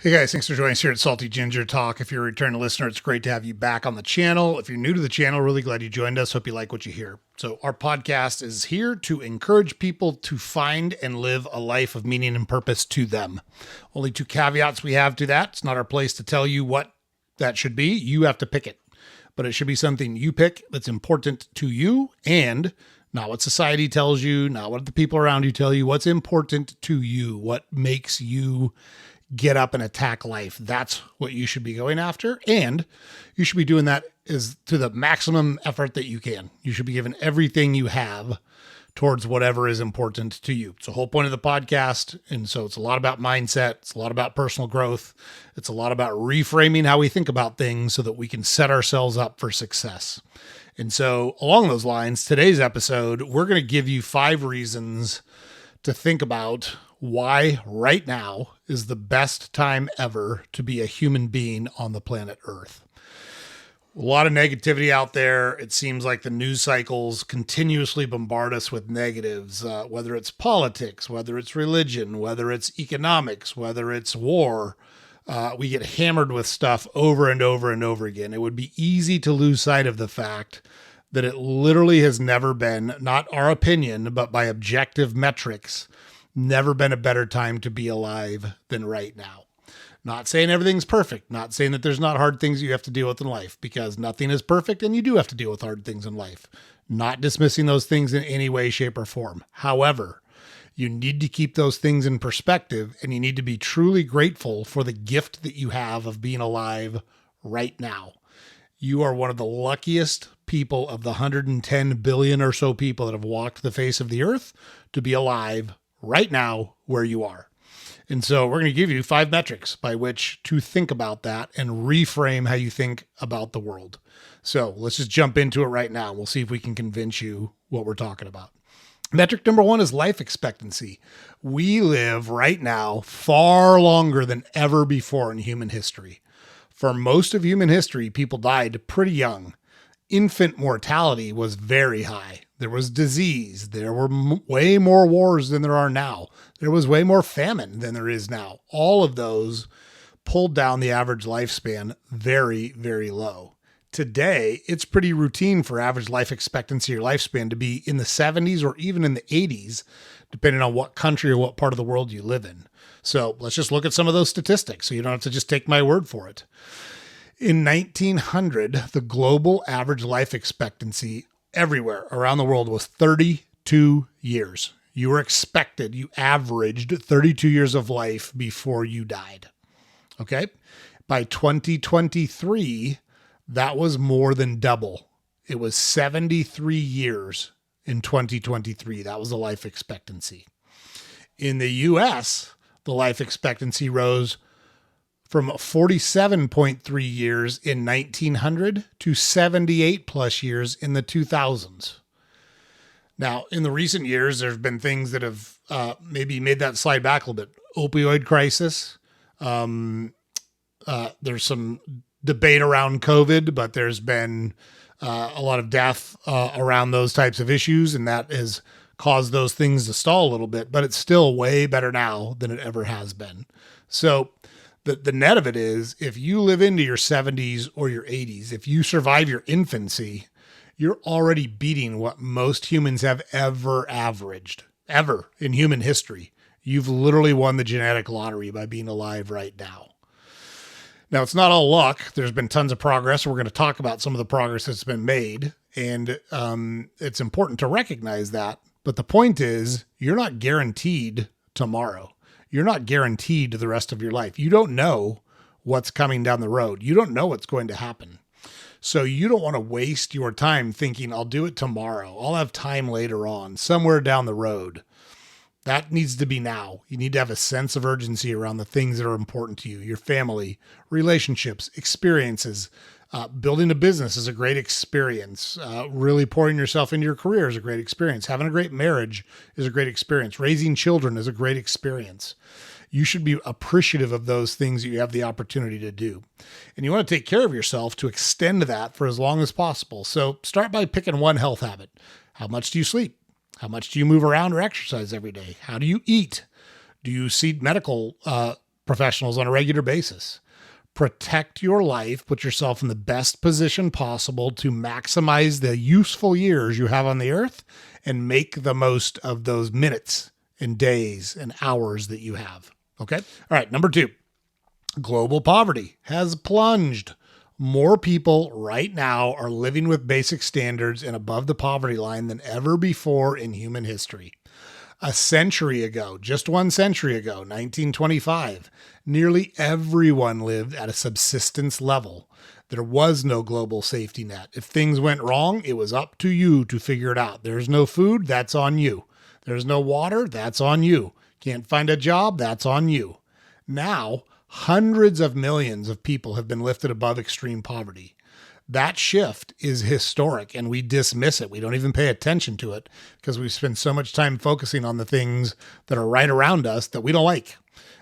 Hey guys, thanks for joining us here at Salty Ginger Talk. If you're a returning listener, it's great to have you back on the channel. If you're new to the channel, really glad you joined us. Hope you like what you hear. So our podcast is here to encourage people to find and live a life of meaning and purpose to them. Only two caveats we have to that. It's not our place to tell you what that should be. You have to pick it. But it should be something you pick that's important to you and not what society tells you, not what the people around you tell you, what's important to you, what makes you get up and attack life. That's what you should be going after. And you should be doing that is to the maximum effort that you can. You should be giving everything you have towards whatever is important to you. It's the whole point of the podcast. And so it's a lot about mindset. It's a lot about personal growth. It's a lot about reframing how we think about things so that we can set ourselves up for success. And so along those lines, today's episode, we're going to give you 5 reasons to think about why right now is the best time ever to be a human being on the planet Earth. A lot of negativity out there. It seems like the news cycles continuously bombard us with negatives, whether it's politics, whether it's religion, whether it's economics, whether it's war. We get hammered with stuff over and over and over again. It would be easy to lose sight of the fact that it literally has never been, not our opinion, but by objective metrics, never been a better time to be alive than right now. Not saying everything's perfect, not saying that there's not hard things you have to deal with in life, because nothing is perfect and you do have to deal with hard things in life. Not dismissing those things in any way, shape, or form. However, you need to keep those things in perspective and you need to be truly grateful for the gift that you have of being alive right now. You are one of the luckiest people of the 110 billion or so people that have walked the face of the earth to be alive right now where you are. And so we're going to give you 5 metrics by which to think about that and reframe how you think about the world. So let's just jump into it right now. We'll see if we can convince you what we're talking about. Metric number 1 is life expectancy. We live right now far longer than ever before in human history. For most of human history, people died pretty young. Infant mortality was very high. There was disease. There were way more wars than there are now. There was way more famine than there is now. All of those pulled down the average lifespan very, very low. Today, it's pretty routine for average life expectancy or lifespan to be in the 70s or even in the 80s, depending on what country or what part of the world you live in. So let's just look at some of those statistics so you don't have to just take my word for it. In 1900, the global average life expectancy everywhere around the world was 32 years. You averaged 32 years of life before you died. Okay? By 2023, that was more than double. It was 73 years in 2023. That was the life expectancy. In the US, the life expectancy rose from 47.3 years in 1900 to 78 plus years in the 2000s. Now, in the recent years, there's been things that have maybe made that slide back a little bit. Opioid crisis. There's some debate around COVID, but there's been a lot of death around those types of issues, and that has caused those things to stall a little bit, but it's still way better now than it ever has been. So the net of it is, if you live into your 70s or your 80s, if you survive your infancy, you're already beating what most humans have ever averaged, ever in human history. You've literally won the genetic lottery by being alive right now. Now, it's not all luck. There's been tons of progress. We're going to talk about some of the progress that's been made, and it's important to recognize that. But the point is, you're not guaranteed tomorrow. You're not guaranteed the rest of your life. You don't know what's coming down the road. You don't know what's going to happen. So you don't want to waste your time thinking, I'll do it tomorrow. I'll have time later on, somewhere down the road. That needs to be now. You need to have a sense of urgency around the things that are important to you, your family, relationships, experiences. Building a business is a great experience. Really pouring yourself into your career is a great experience. Having a great marriage is a great experience. Raising children is a great experience. You should be appreciative of those things that you have the opportunity to do. And you want to take care of yourself to extend that for as long as possible. So start by picking one health habit. How much do you sleep? How much do you move around or exercise every day? How do you eat? Do you seek medical professionals on a regular basis. Protect your life, put yourself in the best position possible to maximize the useful years you have on the earth and make the most of those minutes and days and hours that you have. Okay. All right. Number 2, global poverty has plunged. More people right now are living with basic standards and above the poverty line than ever before in human history. A century ago, just 1 century ago, 1925, nearly everyone lived at a subsistence level. There was no global safety net. If things went wrong, it was up to you to figure it out. There's no food, that's on you. There's no water, that's on you. Can't find a job, that's on you. Now, hundreds of millions of people have been lifted above extreme poverty. That shift is historic and we dismiss it. We don't even pay attention to it because we spend so much time focusing on the things that are right around us that we don't like.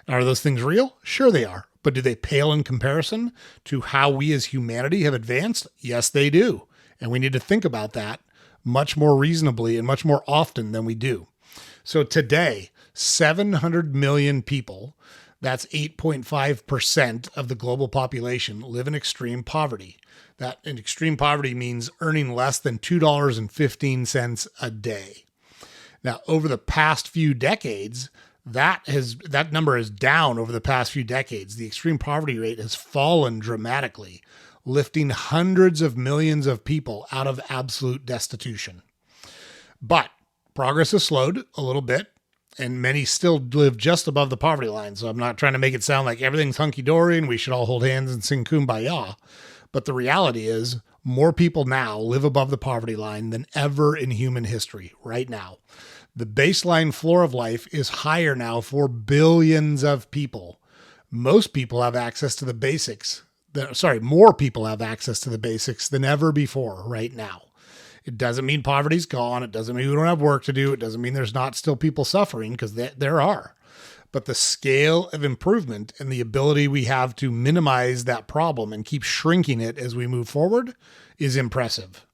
Are those things real? Sure they are. But do they pale in comparison to how we as humanity have advanced? Yes, they do. And we need to think about that much more reasonably and much more often than we do. So today, 700 million people, that's 8.5% of the global population, live in extreme poverty. That in extreme poverty means earning less than $2.15 a day. Now, over the past few decades, that number is down over the past few decades. The extreme poverty rate has fallen dramatically, lifting hundreds of millions of people out of absolute destitution. But progress has slowed a little bit, and many still live just above the poverty line. So I'm not trying to make it sound like everything's hunky-dory and we should all hold hands and sing Kumbaya. But the reality is more people now live above the poverty line than ever in human history right now. The baseline floor of life is higher now for billions of people. Most people have access to the basics. More people have access to the basics than ever before right now. It doesn't mean poverty's gone. It doesn't mean we don't have work to do. It doesn't mean there's not still people suffering, because there are. But the scale of improvement and the ability we have to minimize that problem and keep shrinking it as we move forward is impressive.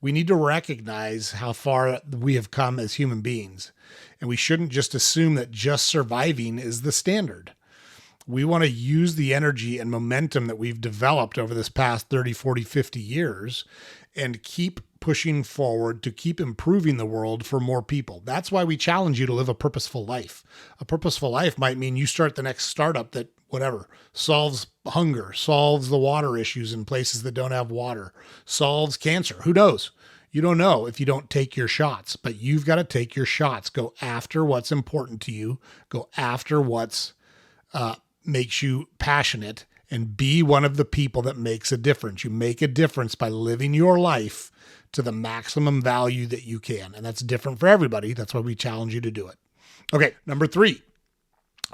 We need to recognize how far we have come as human beings, and we shouldn't just assume that just surviving is the standard. We want to use the energy and momentum that we've developed over this past 30, 40, 50 years and keep pushing forward to keep improving the world for more people. That's why we challenge you to live a purposeful life. A purposeful life might mean you start the next startup that solves hunger, solves the water issues in places that don't have water, solves cancer. Who knows? You don't know if you don't take your shots, but you've got to take your shots. Go after what's important to you. Go after what's makes you passionate, and be one of the people that makes a difference. You make a difference by living your life to the maximum value that you can. And that's different for everybody. That's why we challenge you to do it. Okay, number 3,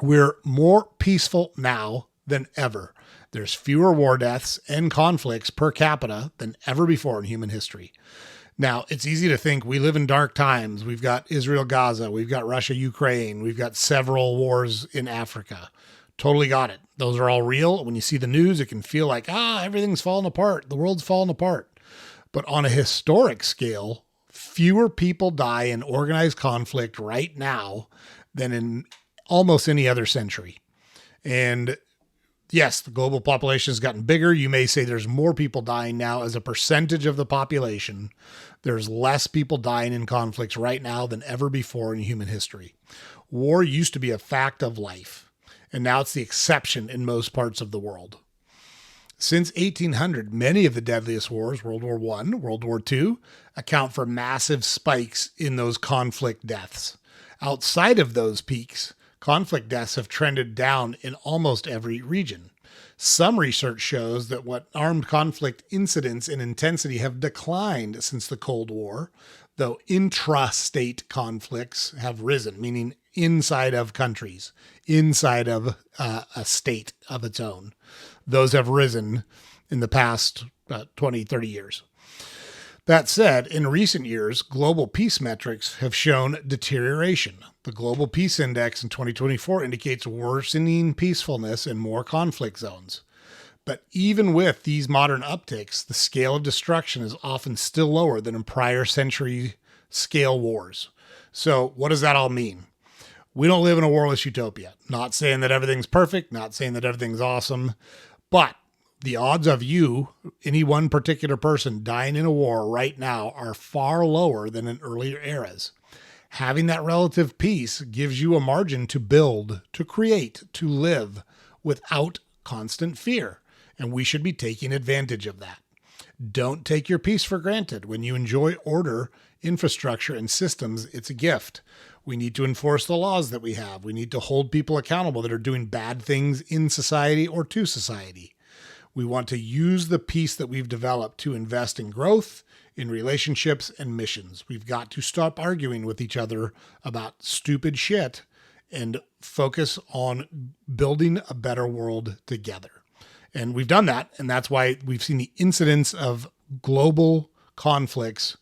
we're more peaceful now than ever. There's fewer war deaths and conflicts per capita than ever before in human history. Now, it's easy to think we live in dark times. We've got Israel, Gaza. We've got Russia, Ukraine. We've got several wars in Africa. Totally got it. Those are all real. When you see the news, it can feel like, everything's falling apart. The world's falling apart. But on a historic scale, fewer people die in organized conflict right now than in almost any other century. And yes, the global population has gotten bigger. You may say there's more people dying now as a percentage of the population. There's less people dying in conflicts right now than ever before in human history. War used to be a fact of life, and now it's the exception in most parts of the world. Since 1800, many of the deadliest wars, World War I, World War II, account for massive spikes in those conflict deaths. Outside of those peaks, conflict deaths have trended down in almost every region. Some research shows that what armed conflict incidents and intensity have declined since the Cold War, though intra-state conflicts have risen, meaning inside of countries, inside of a state of its own. Those have risen in the past 20, 30 years. That said, in recent years, global peace metrics have shown deterioration. The Global Peace Index in 2024 indicates worsening peacefulness in more conflict zones. But even with these modern upticks, the scale of destruction is often still lower than in prior century scale wars. So what does that all mean? We don't live in a warless utopia. Not saying that everything's perfect, not saying that everything's awesome, but the odds of you, any one particular person, dying in a war right now are far lower than in earlier eras. Having that relative peace gives you a margin to build, to create, to live without constant fear. And we should be taking advantage of that. Don't take your peace for granted. When you enjoy order, infrastructure, and systems, it's a gift. We need to enforce the laws that we have. We need to hold people accountable that are doing bad things in society or to society. We want to use the peace that we've developed to invest in growth, in relationships, and missions. We've got to stop arguing with each other about stupid shit and focus on building a better world together. And we've done that, and that's why we've seen the incidence of global conflicts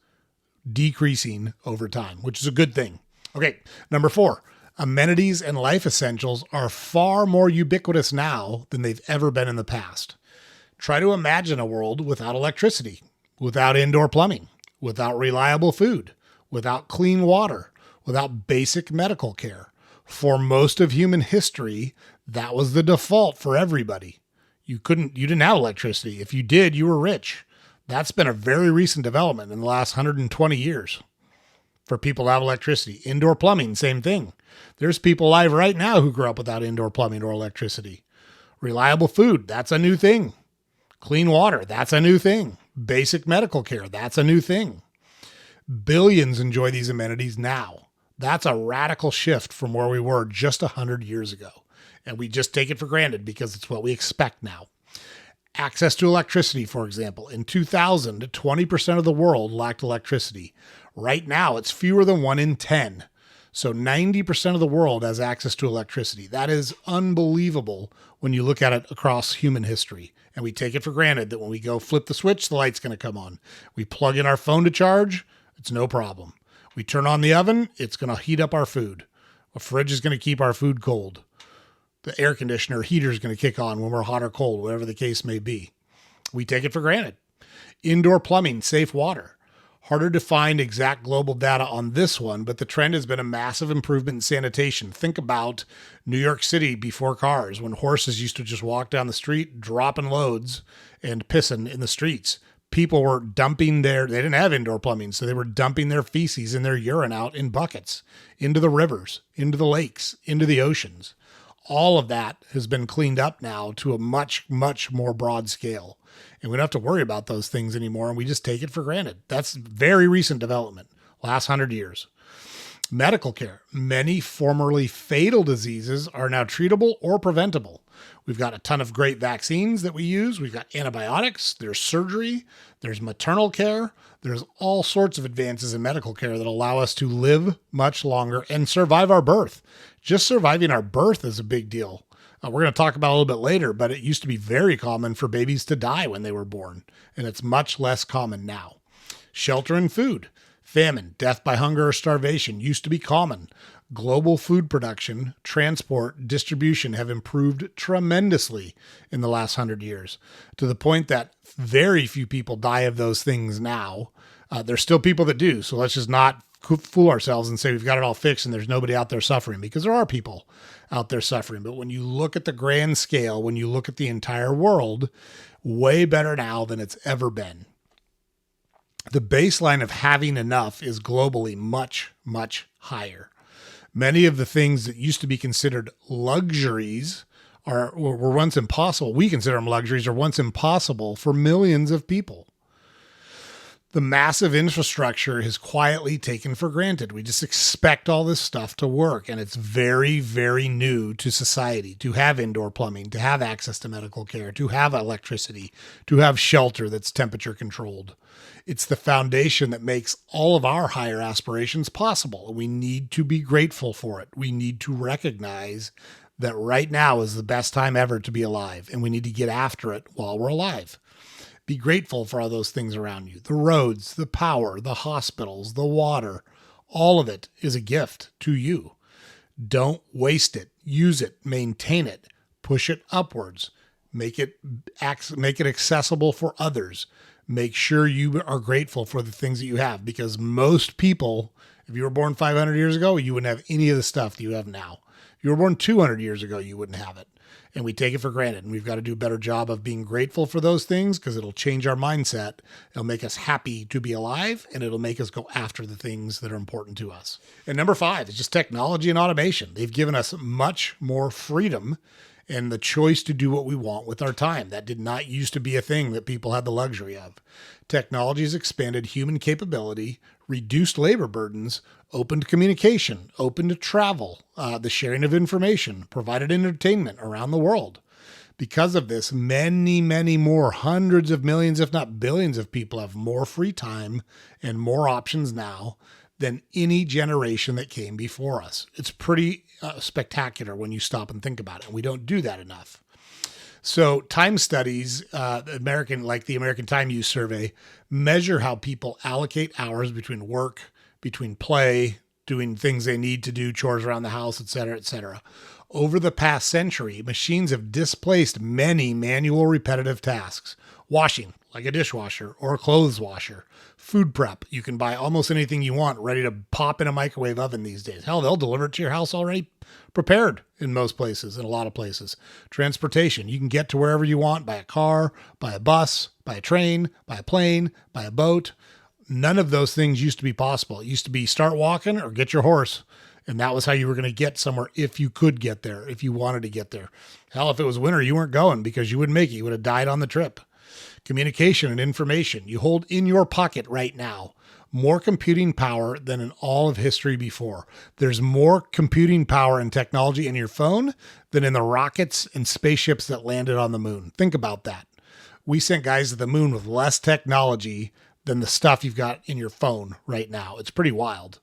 decreasing over time, which is a good thing. Okay, number 4, amenities and life essentials are far more ubiquitous now than they've ever been in the past. Try to imagine a world without electricity, without indoor plumbing, without reliable food, without clean water, without basic medical care. For most of human history, that was the default for everybody. You didn't have electricity. If you did, you were rich. That's been a very recent development in the last 120 years for people to have electricity. Indoor plumbing, same thing. There's people alive right now who grew up without indoor plumbing or electricity. Reliable food, that's a new thing. Clean water, that's a new thing. Basic medical care, that's a new thing. Billions enjoy these amenities now. That's a radical shift from where we were just 100 years ago. And we just take it for granted because it's what we expect now. Access to electricity, for example. In 2000, 20% of the world lacked electricity. Right now, it's fewer than 1 in 10. So 90% of the world has access to electricity. That is unbelievable when you look at it across human history. And we take it for granted that when we go flip the switch, the light's going to come on. We plug in our phone to charge, it's no problem. We turn on the oven, it's going to heat up our food. A fridge is going to keep our food cold. The air conditioner heater is going to kick on when we're hot or cold, whatever the case may be. We take it for granted. Indoor plumbing, safe water. Harder to find exact global data on this one, but the trend has been a massive improvement in sanitation. Think about New York City before cars, when horses used to just walk down the street, dropping loads and pissing in the streets. People were dumping they didn't have indoor plumbing, so they were dumping their feces and their urine out in buckets, into the rivers, into the lakes, into the oceans. All of that has been cleaned up now to a much, much more broad scale. And we don't have to worry about those things anymore, and we just take it for granted. That's very recent development, last 100 years. Medical care. Many formerly fatal diseases are now treatable or preventable. We've got a ton of great vaccines that we use. We've got antibiotics. There's surgery. There's maternal care. There's all sorts of advances in medical care that allow us to live much longer and survive our birth. Just surviving our birth is a big deal. We're going to talk about it a little bit later, but it used to be very common for babies to die when they were born, and it's much less common now. Shelter and food. Famine, death by hunger or starvation used to be common. Global food production, transport, distribution have improved tremendously in the last 100 years, to the point that very few people die of those things now. There's still people that do, so let's just not fool ourselves and say we've got it all fixed and there's nobody out there suffering, because there are people out there suffering. But when you look at the grand scale, when you look at the entire world, way better now than it's ever been. The baseline of having enough is globally much, much higher. Many of the things that used to be considered luxuries were once impossible. We consider them luxuries, are once impossible for millions of people. The massive infrastructure is quietly taken for granted. We just expect all this stuff to work, and it's very, very new to society to have indoor plumbing, to have access to medical care, to have electricity, to have shelter that's temperature controlled. It's the foundation that makes all of our higher aspirations possible. We need to be grateful for it. We need to recognize that right now is the best time ever to be alive, and we need to get after it while we're alive. Be grateful for all those things around you. The roads, the power, the hospitals, the water, all of it is a gift to you. Don't waste it. Use it. Maintain it. Push it upwards. Make it accessible for others. Make sure you are grateful for the things that you have, because most people, If you were born 500 years ago, you wouldn't have any of the stuff that you have now. If you were born 200 years ago, you wouldn't have it. And we take it for granted. And we've got to do a better job of being grateful for those things because it'll change our mindset. It'll make us happy to be alive, and it'll make us go after the things that are important to us. And number 5 is just technology and automation. They've given us much more freedom and the choice to do what we want with our time. That did not used to be a thing that people had the luxury of. Technology has expanded human capability, reduced labor burdens, opened communication, opened travel, the sharing of information, provided entertainment around the world. Because of this, many, many more, hundreds of millions, if not billions of people have more free time and more options now than any generation that came before us. It's pretty spectacular when you stop and think about it. And we don't do that enough. So time studies, the American Time Use Survey, measure how people allocate hours between work, between play, doing things they need to do, chores around the house, et cetera, et cetera. Over the past century, machines have displaced many manual repetitive tasks. Washing, like a dishwasher or a clothes washer. Food prep, you can buy almost anything you want ready to pop in a microwave oven these days. Hell, they'll deliver it to your house already prepared in most places, in a lot of places. Transportation, you can get to wherever you want by a car, by a bus, by a train, by a plane, by a boat. None of those things used to be possible. It used to be start walking or get your horse. And that was how you were going to get somewhere if you could get there, if you wanted to get there. Hell, if it was winter, you weren't going because you wouldn't make it. You would have died on the trip. Communication and information you hold in your pocket right now. More computing power than in all of history before. There's more computing power and technology in your phone than in the rockets and spaceships that landed on the moon. Think about that. We sent guys to the moon with less technology than the stuff you've got in your phone right now. It's pretty wild.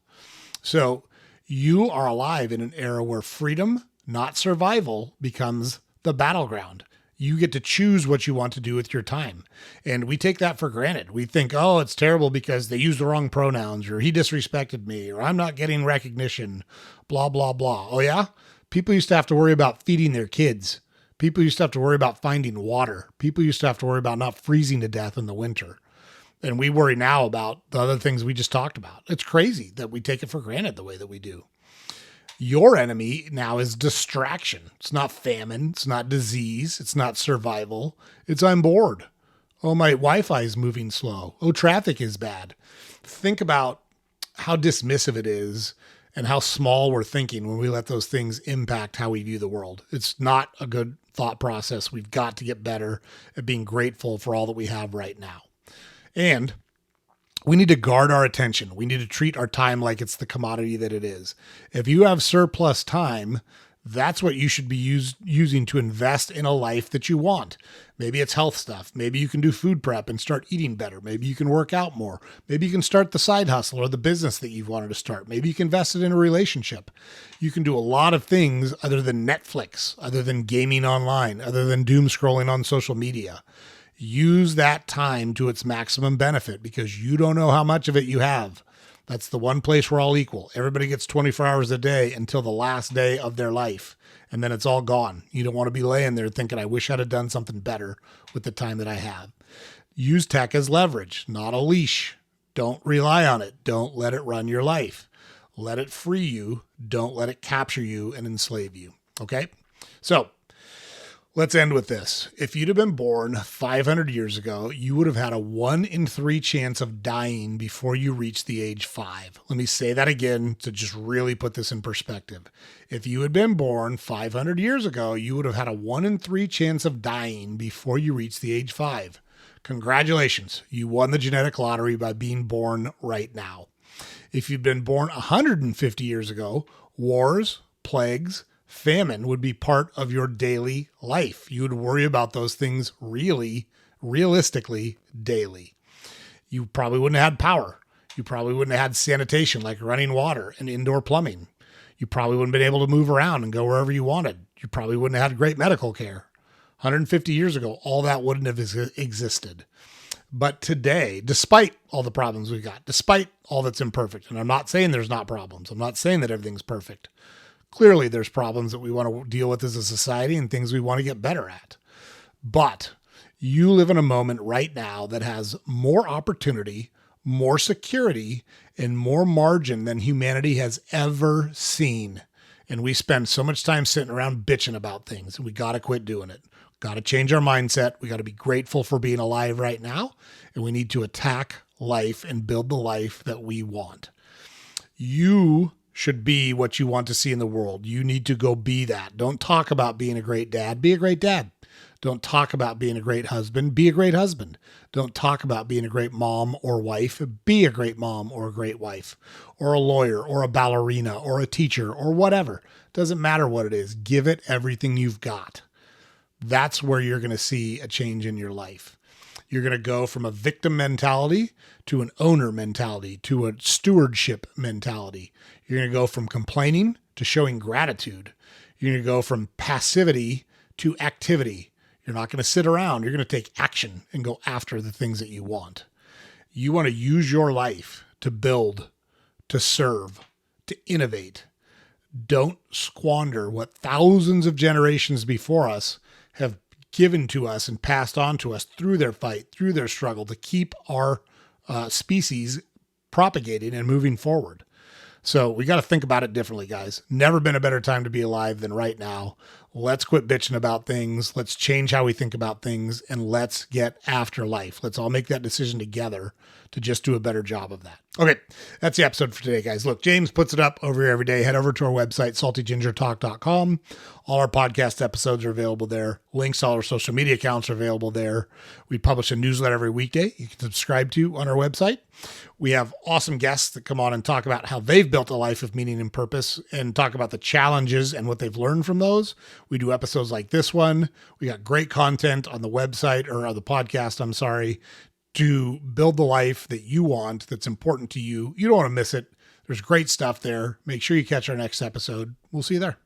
So you are alive in an era where freedom, not survival, becomes the battleground. You get to choose what you want to do with your time. And we take that for granted. We think, oh, it's terrible because they used the wrong pronouns, or he disrespected me, or I'm not getting recognition, blah, blah, blah. Oh, yeah? People used to have to worry about feeding their kids. People used to have to worry about finding water. People used to have to worry about not freezing to death in the winter. And we worry now about the other things we just talked about. It's crazy that we take it for granted the way that we do. Your enemy now is distraction. It's not famine. It's not disease. It's not survival. It's I'm bored. Oh, my Wi-Fi is moving slow. Oh, traffic is bad. Think about how dismissive it is and how small we're thinking when we let those things impact how we view the world. It's not a good thought process. We've got to get better at being grateful for all that we have right now. And we need to guard our attention. We need to treat our time like it's the commodity that it is. If you have surplus time, that's what you should be using to invest in a life that you want. Maybe it's health stuff. Maybe you can do food prep and start eating better. Maybe you can work out more. Maybe you can start the side hustle or the business that you've wanted to start. Maybe you can invest it in a relationship. You can do a lot of things other than Netflix, other than gaming online, other than doom scrolling on social media. Use that time to its maximum benefit because you don't know how much of it you have. That's the one place we're all equal. Everybody gets 24 hours a day until the last day of their life, and then it's all gone. You don't want to be laying there thinking, I wish I'd have done something better with the time that I have. Use tech as leverage, not a leash. Don't rely on it. Don't let it run your life. Let it free you. Don't let it capture you and enslave you. Okay? So, let's end with this. If you'd have been born 500 years ago, you would have had a 1 in 3 chance of dying before you reached the age 5. Let me say that again to just really put this in perspective. If you had been born 500 years ago, you would have had a 1 in 3 chance of dying before you reached the age 5. Congratulations. You won the genetic lottery by being born right now. If you'd been born 150 years ago, wars, plagues, famine would be part of your daily life. You would worry about those things realistically daily. You probably wouldn't have had power. You probably wouldn't have had sanitation like running water and indoor plumbing. You probably wouldn't have been able to move around and go wherever you wanted. You probably wouldn't have had great medical care. 150 years ago, all that wouldn't have existed. But today, despite all the problems we've got, despite all that's imperfect, and I'm not saying there's not problems. I'm not saying that everything's perfect. Clearly, there's problems that we want to deal with as a society and things we want to get better at. But you live in a moment right now that has more opportunity, more security, and more margin than humanity has ever seen. And we spend so much time sitting around bitching about things, and we got to quit doing it. Got to change our mindset. We got to be grateful for being alive right now, and we need to attack life and build the life that we want. You should be what you want to see in the world. You need to go be that. Don't talk about being a great dad. Be a great dad. Don't talk about being a great husband. Be a great husband. Don't talk about being a great mom or wife. Be a great mom or a great wife, or a lawyer or a ballerina or a teacher or whatever. Doesn't matter what it is. Give it everything you've got. That's where you're going to see a change in your life. You're going to go from a victim mentality to an owner mentality to a stewardship mentality. You're going to go from complaining to showing gratitude. You're going to go from passivity to activity. You're not going to sit around. You're going to take action and go after the things that you want. You want to use your life to build, to serve, to innovate. Don't squander what thousands of generations before us have given to us and passed on to us through their fight, through their struggle to keep our species propagating and moving forward. So we got to think about it differently, guys. Never been a better time to be alive than right now. Let's quit bitching about things. Let's change how we think about things, and let's get after life. Let's all make that decision together to just do a better job of that. Okay, that's the episode for today, guys. Look, James puts it up over here every day. Head over to our website, saltygingertalk.com. All our podcast episodes are available there. Links to all our social media accounts are available there. We publish a newsletter every weekday you can subscribe to on our website. We have awesome guests that come on and talk about how they've built a life of meaning and purpose and talk about the challenges and what they've learned from those. We do episodes like this one. We got great content on the website, or on the podcast, to build the life that you want, that's important to you. You don't want to miss it. There's great stuff there. Make sure you catch our next episode. We'll see you there.